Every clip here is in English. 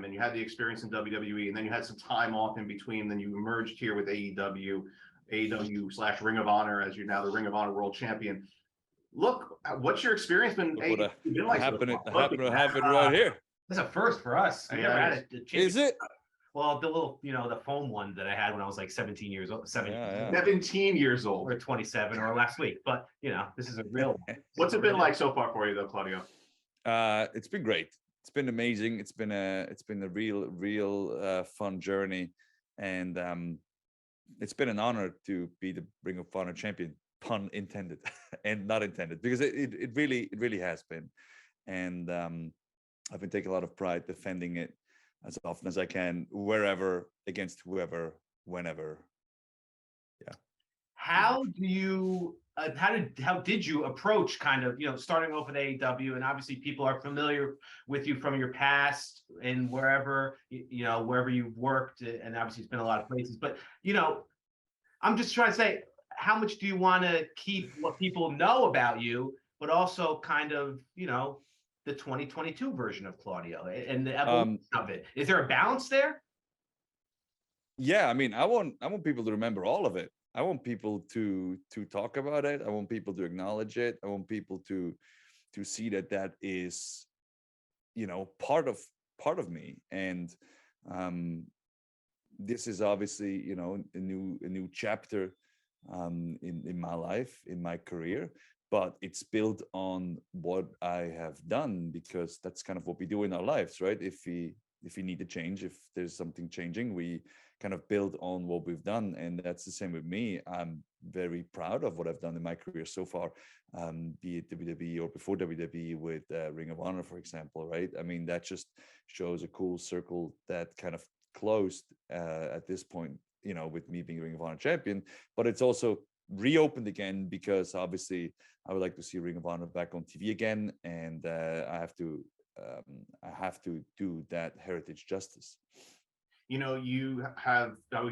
and you had the experience in WWE, and then you had some time off in between. Then you emerged here with AEW / Ring of Honor, as you're now the Ring of Honor World Champion. Look, what's your experience been like? I happen to have it right here. That's a first for us. I never had it. Is it? Well, the little, the foam one that I had when I was like 17 years old, 17 years old, or 27, or last week. But this is a real one. What's it been like so far for you, though, Claudio? It's been great. It's been amazing. It's been a real fun journey, and it's been an honor to be the Ring of Honor champion. Pun intended and not intended, because it really has been, and I've been taking a lot of pride defending it as often as I can, wherever, against whoever, whenever. Yeah. How did you approach kind of, starting off at AEW, and obviously people are familiar with you from your past and wherever you've worked, and obviously it's been a lot of places, but I'm just trying to say, how much do you want to keep what people know about you, but also kind of, the 2022 version of Claudio and the evolution of it? Is there a balance there? Yeah, I mean, I want people to remember all of it. I want people to talk about it. I want people to acknowledge it. I want people to see that is, part of me. And this is obviously, a new chapter in my life, in my career, but it's built on what I have done, because that's kind of what we do in our lives, right? If we need to change, if there's something changing, we kind of build on what we've done. And that's the same with me. I'm very proud of what I've done in my career so far, be it WWE or before WWE with Ring of Honor, for example, right? I mean, that just shows a cool circle that kind of closed at this point, with me being Ring of Honor champion. But it's also reopened again, because obviously I would like to see Ring of Honor back on TV again, and I have to do that heritage justice. You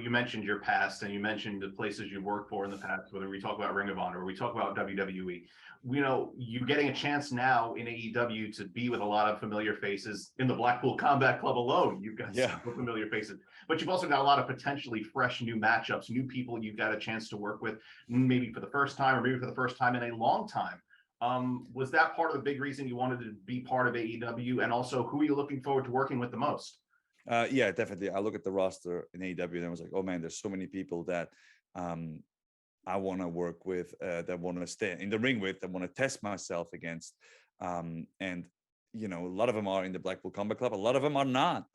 mentioned your past, and you mentioned the places you've worked for in the past, whether we talk about Ring of Honor or we talk about WWE. You're getting a chance now in AEW to be with a lot of familiar faces. In the Blackpool Combat Club alone, you've got several familiar faces, but you've also got a lot of potentially fresh new matchups, new people you've got a chance to work with, maybe for the first time, or maybe for the first time in a long time. Was that part of the big reason you wanted to be part of AEW? And also, who are you looking forward to working with the most? Yeah, definitely. I look at the roster in AEW and I was like, oh man, there's so many people that I want to work with, that want to stay in the ring with, that want to test myself against. And, a lot of them are in the Blackpool Combat Club. A lot of them are not.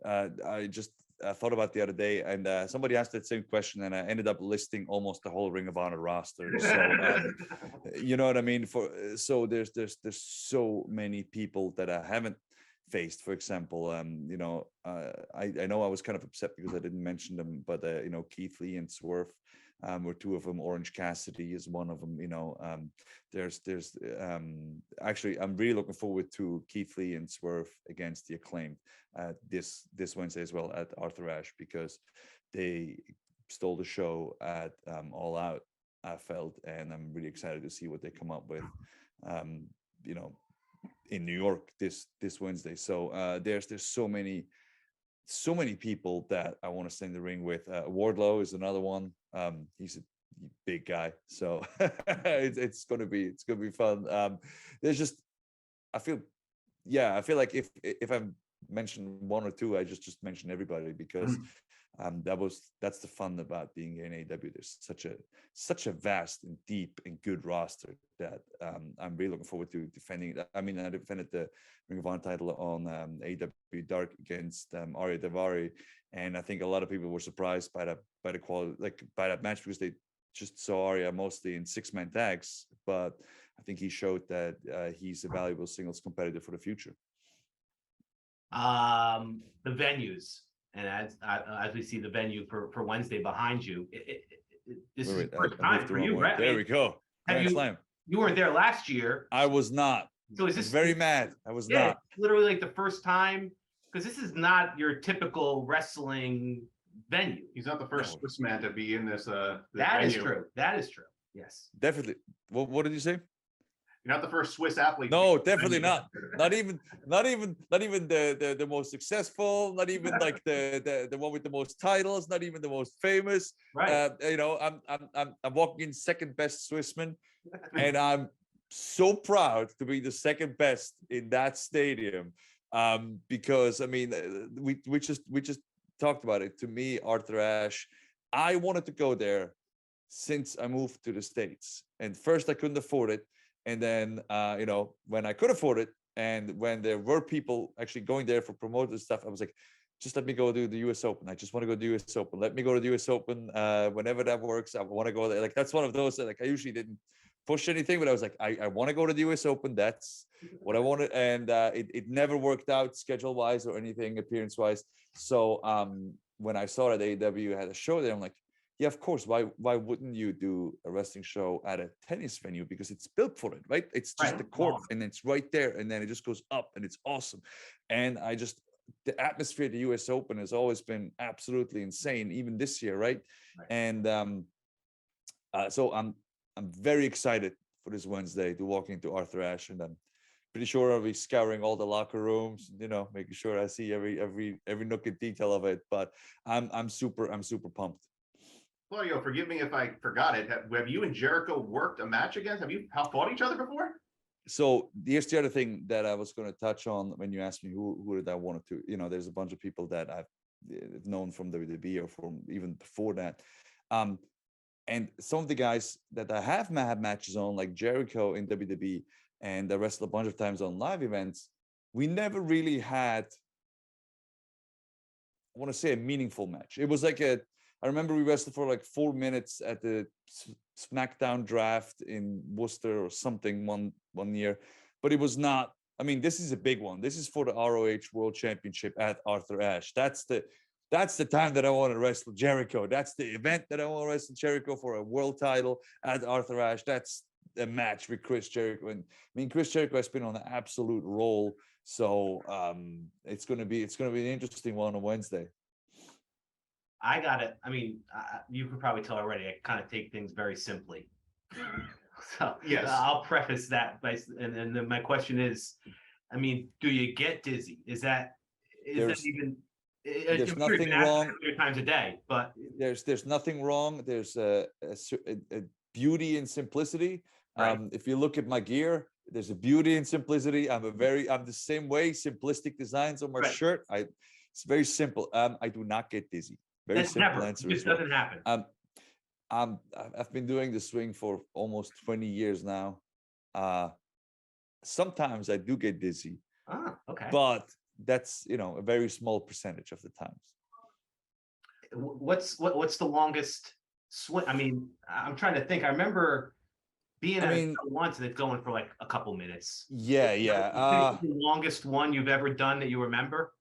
I just thought about the other day, and somebody asked that same question, and I ended up listing almost the whole Ring of Honor roster. So, you know what I mean? So there's so many people that I haven't faced. For example, I know I was kind of upset because I didn't mention them, but Keith Lee and Swerve were two of them. Orange Cassidy is one of them. Actually, I'm really looking forward to Keith Lee and Swerve against the Acclaimed this Wednesday as well at Arthur Ashe, because they stole the show at All Out, I felt, and I'm really excited to see what they come up with. In New York this Wednesday. So there's so many people that I want to stay in the ring with. Wardlow is another one. He's a big guy, so it's gonna be fun. I feel like if I mention one or two, I just mention everybody, because that's the fun about being in AEW. There's such a vast and deep and good roster that I'm really looking forward to defending that. I mean, I defended the Ring of Honor title on AEW Dark against Arya Daivari, and I think a lot of people were surprised by the quality, by that match, because they just saw Arya mostly in 6-man tags. But I think he showed that he's a valuable singles competitor for the future. The venues. And as we see the venue for Wednesday behind you, this is the first time for you, right? There we go. You weren't there last year. I was not. So is this very mad? I was not. Literally like the first time, because this is not your typical wrestling venue. He's not the first Swiss man to be in this. That is true. That is true. Yes. Definitely. What did you say? You're not the first Swiss athlete. No, definitely not. Not even the most successful. Not even like the one with the most titles. Not even the most famous. Right. I'm walking in second best Swissman, and I'm so proud to be the second best in that stadium. Because I mean, we just talked about it. To me, Arthur Ashe, I wanted to go there since I moved to the States, and first I couldn't afford it. And then, when I could afford it, and when there were people actually going there for promoted stuff, I was like, just let me go do the US Open. I just want to go to the US Open. Let me go to the US Open whenever that works. I want to go there. Like, that's one of those that, like, I usually didn't push anything, but I was like, I want to go to the US Open. That's what I wanted. And it never worked out schedule-wise or anything appearance-wise. So when I saw that AEW had a show there, I'm like, yeah, of course. Why wouldn't you do a wrestling show at a tennis venue? Because it's built for it, right? It's just the court, and it's right there, and then it just goes up, and it's awesome. And the atmosphere at the US Open has always been absolutely insane, even this year, right? And so I'm very excited for this Wednesday to walk into Arthur Ashe, and I'm pretty sure I'll be scouring all the locker rooms, making sure I see every nook and detail of it. But I'm super pumped. Claudio, forgive me if I forgot it. Have you and Jericho worked a match against? Have you fought each other before? So here's the other thing that I was going to touch on when you asked me who did I want to. There's a bunch of people that I've known from WWE or from even before that. And some of the guys that I have had matches on, like Jericho in WWE, and I wrestled a bunch of times on live events, we never really had, I want to say, a meaningful match. It was like I remember we wrestled for like 4 minutes at the SmackDown draft in Worcester or something one year, but it was not. I mean, this is a big one. This is for the ROH World Championship at Arthur Ashe. That's the time that I want to wrestle Jericho. That's the event that I want to wrestle Jericho for a world title at Arthur Ashe. That's a match with Chris Jericho. And I mean, Chris Jericho has been on an absolute roll. So it's gonna be an interesting one on Wednesday. I got it. I mean, you could probably tell already. I kind of take things very simply. So yes, I'll preface that and then my question is, I mean, do you get dizzy? Is that even? There's nothing wrong. 3 times a day, but there's nothing wrong. There's a beauty in simplicity. Right. If you look at my gear, there's a beauty in simplicity. I'm the same way. Simplistic designs on my shirt. It's very simple. I do not get dizzy. Very simple answer. It just doesn't happen. I've been doing the swing for almost 20 years now. Sometimes I do get dizzy. Okay. But that's a very small percentage of the times. What's the longest swing? I mean, I'm trying to think. I remember being at a once and it going for like a couple minutes. Yeah. The longest one you've ever done that you remember?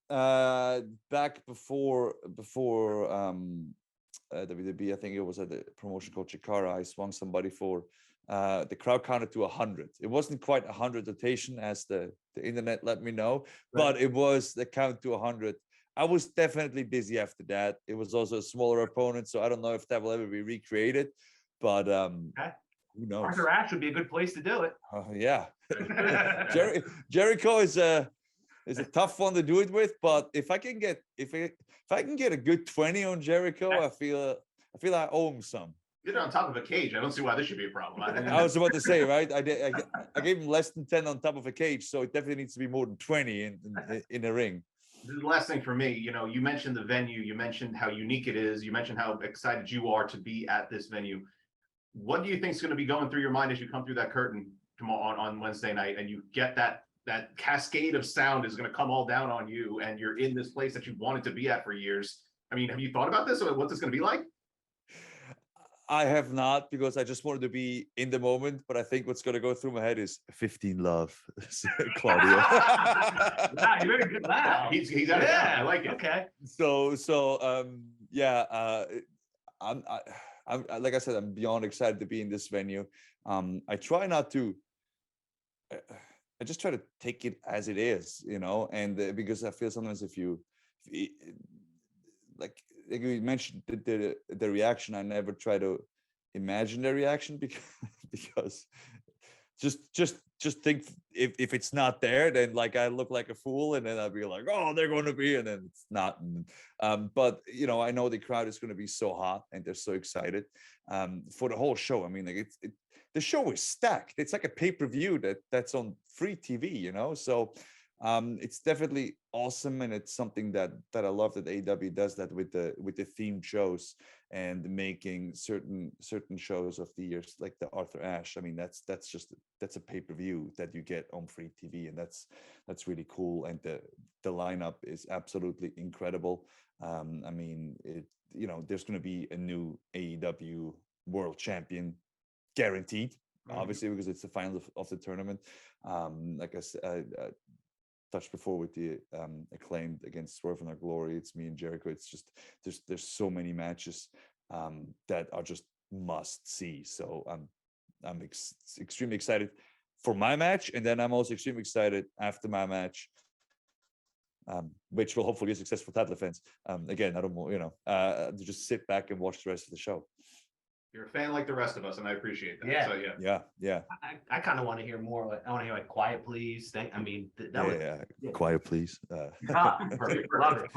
Back before WWE, I think it was at a promotion called Chikara. I swung somebody for the crowd counted to 100. It wasn't quite 100 rotation as the internet let me know, but it was the count to 100. I was definitely dizzy after that. It was also a smaller opponent, so I don't know if that will ever be recreated, but who knows? Arthur Ashe would be a good place to do it. Yeah. Jericho is a tough one to do it with, but if I can get a good 20 on Jericho, I feel I owe him some. Get it on top of a cage. I don't see why this should be a problem. I was about to say, right? I gave him less than 10 on top of a cage, so it definitely needs to be more than 20 in a ring. The last thing for me, you mentioned the venue, you mentioned how unique it is, you mentioned how excited you are to be at this venue. What do you think is going to be going through your mind as you come through that curtain tomorrow on Wednesday night, and you get that cascade of sound is going to come all down on you, and you're in this place that you wanted to be at for years? I mean, have you thought about this, or what's this going to be like? I have not, because I just wanted to be in the moment. But I think what's going to go through my head is 15 love, Claudio. Wow, you're very good. Wow, he's out of town. I like it. Okay. I'm like I said, I'm beyond excited to be in this venue. I try not to. I just try to take it as it is, and because I feel sometimes if you like you mentioned the reaction, I never try to imagine the reaction because just think if it's not there, then like I look like a fool, and then I'll be like, oh, they're going to be, and then it's not. But I know the crowd is going to be so hot, and they're so excited for the whole show. I mean, like the show is stacked. It's like a pay-per-view that's on free TV, So it's definitely awesome, and it's something that I love that AEW does that with the themed shows and making certain shows of the years, like the Arthur Ashe. I mean, that's a pay-per-view that you get on free TV, and that's really cool. And the lineup is absolutely incredible. I mean, there's going to be a new AEW World Champion guaranteed, obviously, because it's the final of the tournament. Like I said, touched before with the Acclaimed against Swerve in Our Glory. It's me and Jericho. It's just there's so many matches that are just must see. So I'm extremely excited for my match, and then I'm also extremely excited after my match, which will hopefully be a successful title defense. Again, I don't know, to just sit back and watch the rest of the show. You're a fan like the rest of us, and I appreciate that. Yeah. So Yeah. I kind of want to hear more. I want to hear like "Quiet Please." Quiet Please. Perfect. Love it.